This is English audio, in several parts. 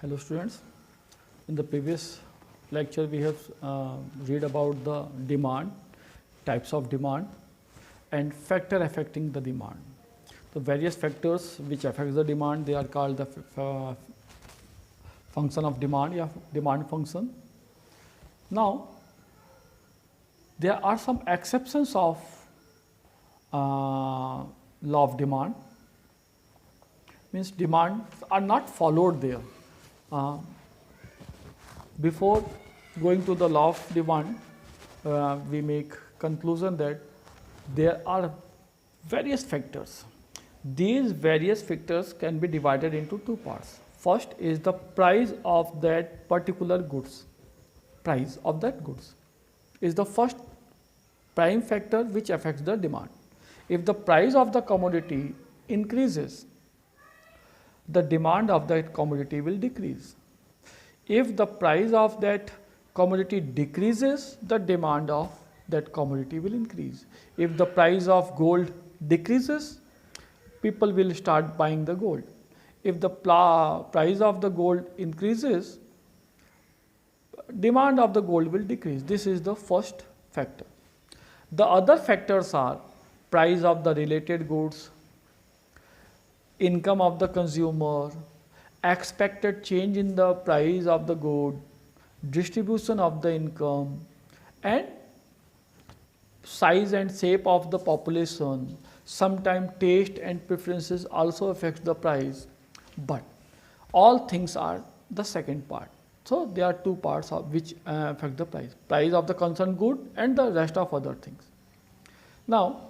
Hello students, in the previous lecture we have read about the demand, types of demand and factor affecting the demand. The various factors which affect the demand, they are called the function of demand, demand function. Now, there are some exceptions of law of demand, means demands are not followed there. Before going to the law of demand, we make conclusion that there are various factors. These various factors can be divided into two parts. First is the price of that particular goods. Price of that goods is the first prime factor which affects the demand. If the price of the commodity increases, the demand of that commodity will decrease. If the price of that commodity decreases, the demand of that commodity will increase. If the price of gold decreases, people will start buying the gold. If the price of the gold increases, demand of the gold will decrease. This is the first factor. The other factors are price of the related goods, income of the consumer, expected change in the price of the good, distribution of the income, and size and shape of the population. Sometimes taste and preferences also affect the price, but all things are the second part. So there are two parts of which affect the price: price of the concerned good and the rest of other things. Now,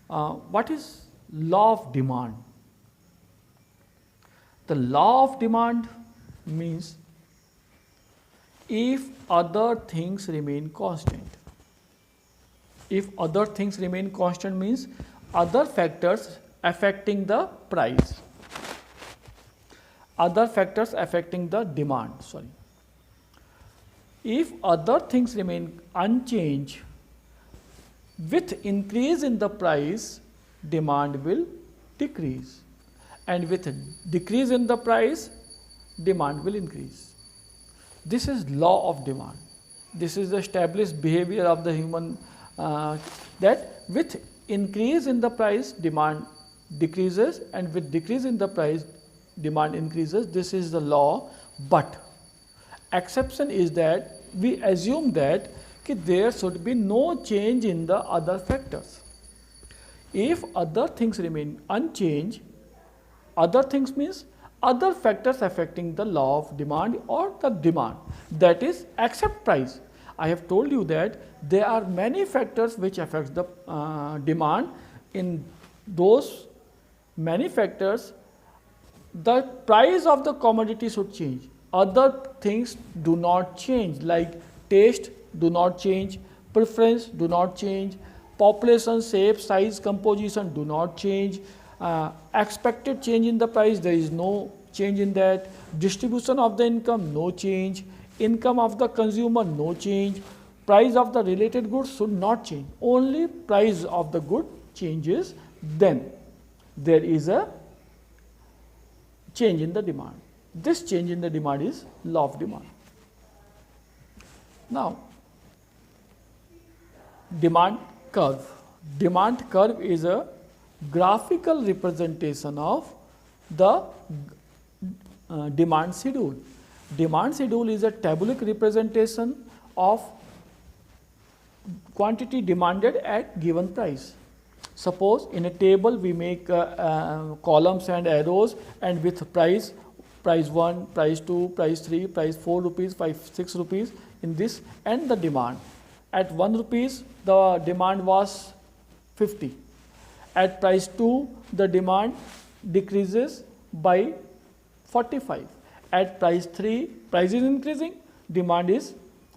what is law of demand? The law of demand means if other things remain constant. If other things remain constant means other factors affecting the price, other factors affecting the demand, If other things remain unchanged, with increase in the price, demand will decrease, and with a decrease in the price, demand will increase. This is law of demand. This is the established behavior of the human, that with increase in the price, demand decreases, and with decrease in the price, demand increases. This is the law, but exception is that we assume that there should be no change in the other factors. If other things remain unchanged, other things means other factors affecting the law of demand or the demand, that is except price. I have told you that there are many factors which affect the demand. In those many factors, the price of the commodity should change. Other things do not change, like taste do not change, preference do not change, population, shape, size, composition do not change. Expected change in the price, there is no change in that. Distribution of the income, no change. Income of the consumer, no change. Price of the related goods should not change. Only price of the good changes, then there is a change in the demand. This change in the demand is law of demand. Now, demand curve. Demand curve is a graphical representation of the demand schedule. Demand schedule is a tabular representation of quantity demanded at given price. Suppose in a table we make columns and arrows, and with price 1, price 2, price 3, price 4 rupees, 6 rupees in this, and the demand. At 1 rupees the demand was 50. At price 2, the demand decreases by 45. At price 3, price is increasing, demand is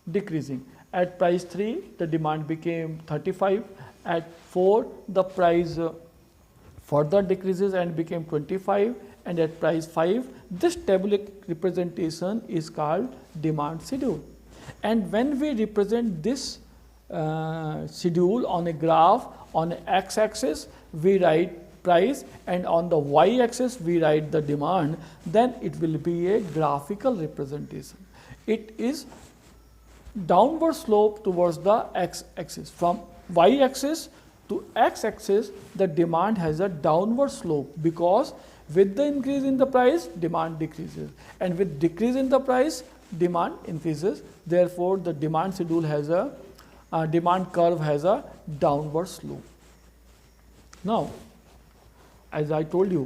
decreasing. At price 3, the demand became 35. At 4, the price further decreases and became 25. And at price 5, this tabular representation is called demand schedule. And when we represent this schedule on a graph on x-axis, we write price and on the y-axis we write the demand, then it will be a graphical representation. It is downward slope towards the x-axis. From y-axis to x-axis, the demand has a downward slope, because with the increase in the price, demand decreases, and with decrease in the price, demand increases. Therefore, the demand schedule has a demand curve has a downward slope. Now, as I told you,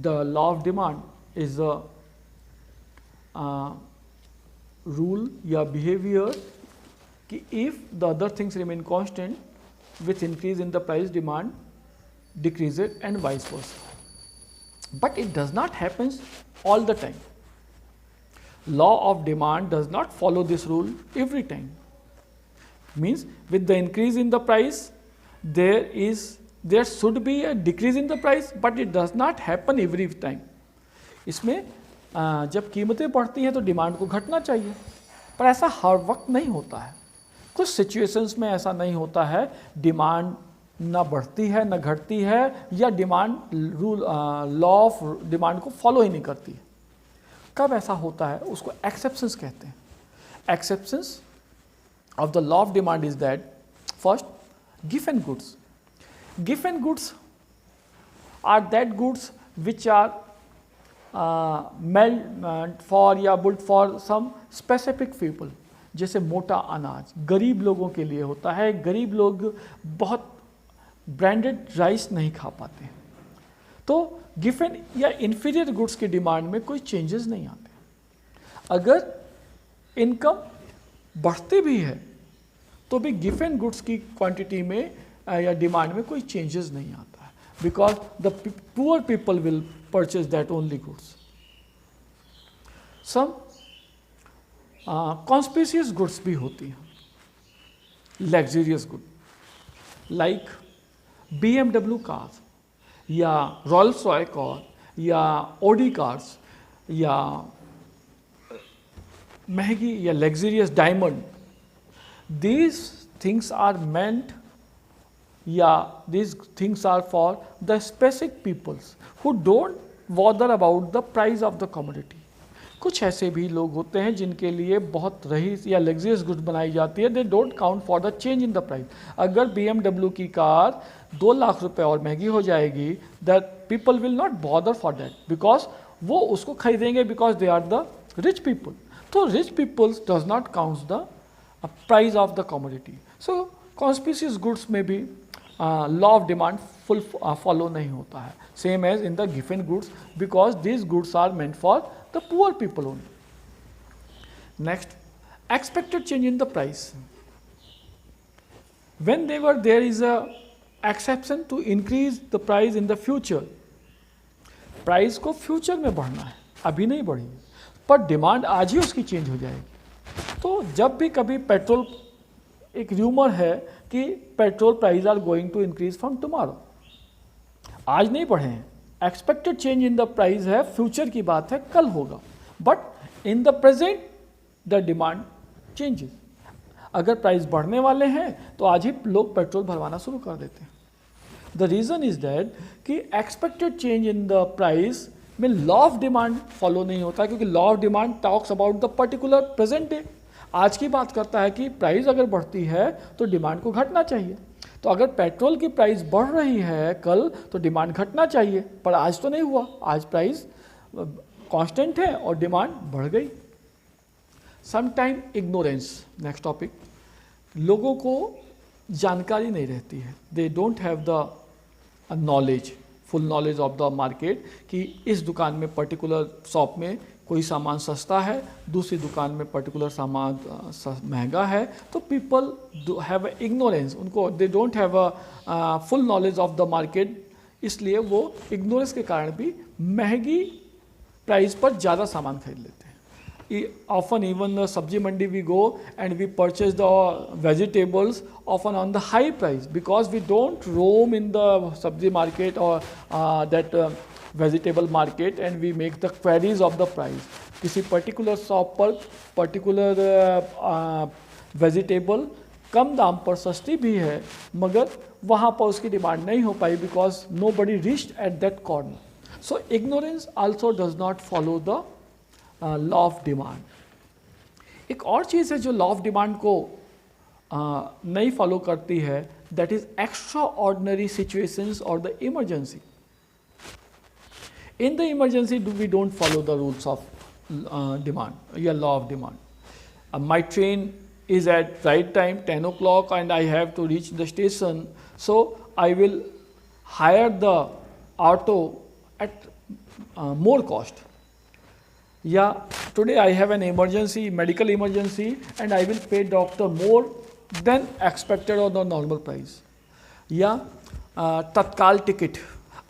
the law of demand is a rule या behavior कि if the other things remain constant, with increase in the price, demand decreases and vice versa. But it does not happen all the time. Law of demand does not follow this rule every time. Means with the increase in the price, there should be a decrease in the price, but it does not happen every time. इसमें जब कीमतें बढ़ती हैं तो demand को घटना चाहिए, पर ऐसा हर वक्त नहीं होता है. कुछ सिचुएशंस में ऐसा नहीं होता है, डिमांड ना बढ़ती है ना घटती है, या demand rule law of demand को फॉलो ही नहीं करती है. कब ऐसा होता है उसको एक्सेप्शंस कहते हैं. Exceptions of the law of demand is that, first, given goods. Given goods are that goods which are meant for या built for some specific people. जैसे मोटा अनाज गरीब लोगों के लिए होता है. गरीब लोग बहुत ब्रांडेड राइस नहीं खा पाते, तो गिवन या इंफीरियर गुड्स की डिमांड में कोई चेंजेस नहीं आते. अगर इनकम बढ़ती भी है तो भी गिवन गुड्स की क्वांटिटी में या डिमांड में कोई चेंजेस नहीं आता है, because the poor people will purchase that only goods. Some conspicuous goods भी होती हैं, luxurious good, like BMW cars या रॉल्स रॉय कार या ऑडी कार्स या महंगी या luxurious diamond. These things are meant, these things are for the specific peoples who don't bother about the price of the commodity. कुछ ऐसे भी लोग होते हैं जिनके लिए बहुत रईस या लग्जरियस गुड्स बनाई जाती है. They don't count for the change in the price. अगर BMW की कार 2 लाख रुपए और महंगी हो जाएगी, that people will not bother for that, because वो उसको खरीदेंगे because they are the rich people. तो rich peoples does not counts the price of the commodity. So conspicuous goods में भी law of demand full follow नहीं होता है, same as in the given goods, because these goods are meant for the poor people only. Next, expected change in the price. Whenever there is a exception to increase the price in the future, price को future में बढ़ना है, अभी नहीं बढ़ी, पर demand आज ही उसकी चेंज हो जाएगी. तो जब भी कभी पेट्रोल, एक र्यूमर है कि petrol price are going to increase from tomorrow, आज नहीं बढ़े हैं, expected change in the price है, फ्यूचर की बात है, कल होगा, but in the present the demand changes. अगर प्राइस बढ़ने वाले हैं तो आज ही लोग पेट्रोल भरवाना शुरू कर देते हैं. द रीज़न इज दैट कि expected change in the price में लॉ ऑफ डिमांड फॉलो नहीं होता, क्योंकि law of demand talks about the particular present day. आज की बात करता है कि प्राइस अगर बढ़ती है तो डिमांड को घटना चाहिए. तो अगर पेट्रोल की प्राइस बढ़ रही है कल तो डिमांड घटना चाहिए, पर आज तो नहीं हुआ, आज प्राइस कांस्टेंट है और डिमांड बढ़ गई. Sometime ignorance. Next topic. लोगों को जानकारी नहीं रहती है, they don't have the knowledge, full knowledge of the market, कि इस दुकान में पर्टिकुलर शॉप में कोई सामान सस्ता है, दूसरी दुकान में पर्टिकुलर सामान महंगा है. तो पीपल हैव इग्नोरेंस, उनको they don't have a full knowledge of the market, इसलिए वो इग्नोरेंस के कारण भी महंगी प्राइस पर ज़्यादा सामान खरीद लेते हैं. Often even the sabji mandi we go and we purchase the vegetables often on the high price, because we don't roam in the sabji market or that vegetable market and we make the queries of the price. किसी particular shop पर particular vegetable कम दाम पर सस्ती भी है, मगर वहाँ पर उसकी डिमांड नहीं हो पाई because nobody reached at that corner. So ignorance also does not follow the law of demand. एक और चीज़ है जो लॉ ऑफ डिमांड को नहीं फॉलो करती है, that is extraordinary situations और the emergency. In the emergency, we don't follow the rules of demand, law of demand. My train is at right time, 10 o'clock, and I have to reach the station. So I will hire the auto at more cost. Yeah, today I have an emergency, medical emergency, and I will pay doctor more than expected on the normal price. Yeah, Tatkal ticket.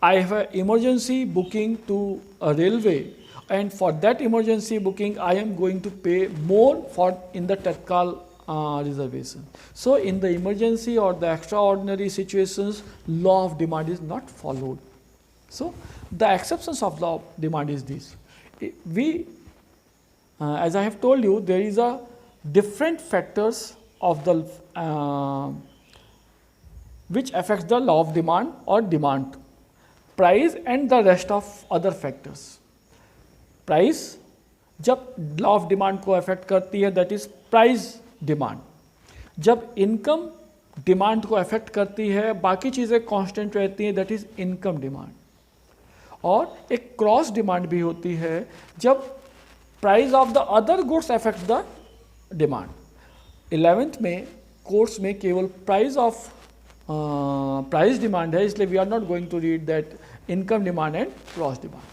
I have an emergency booking to a railway, and for that emergency booking I am going to pay more for in the Tatkal reservation. So in the emergency or the extraordinary situations, law of demand is not followed. So the exceptions of law of demand is this. We, as I have told you, there is a different factors of the which affects the law of demand or demand. Price and the rest of other factors. Price जब law of demand को affect करती है, that is price demand. जब income demand को affect करती है, बाकी चीज़ें कांस्टेंट रहती हैं, दैट इज इनकम डिमांड। और एक क्रॉस डिमांड भी होती है जब price of the other goods affect the demand. 11th में कोर्स में केवल प्राइस ऑफ प्राइस डिमांड है, इसलिए we are not going to read that income demand and cross demand.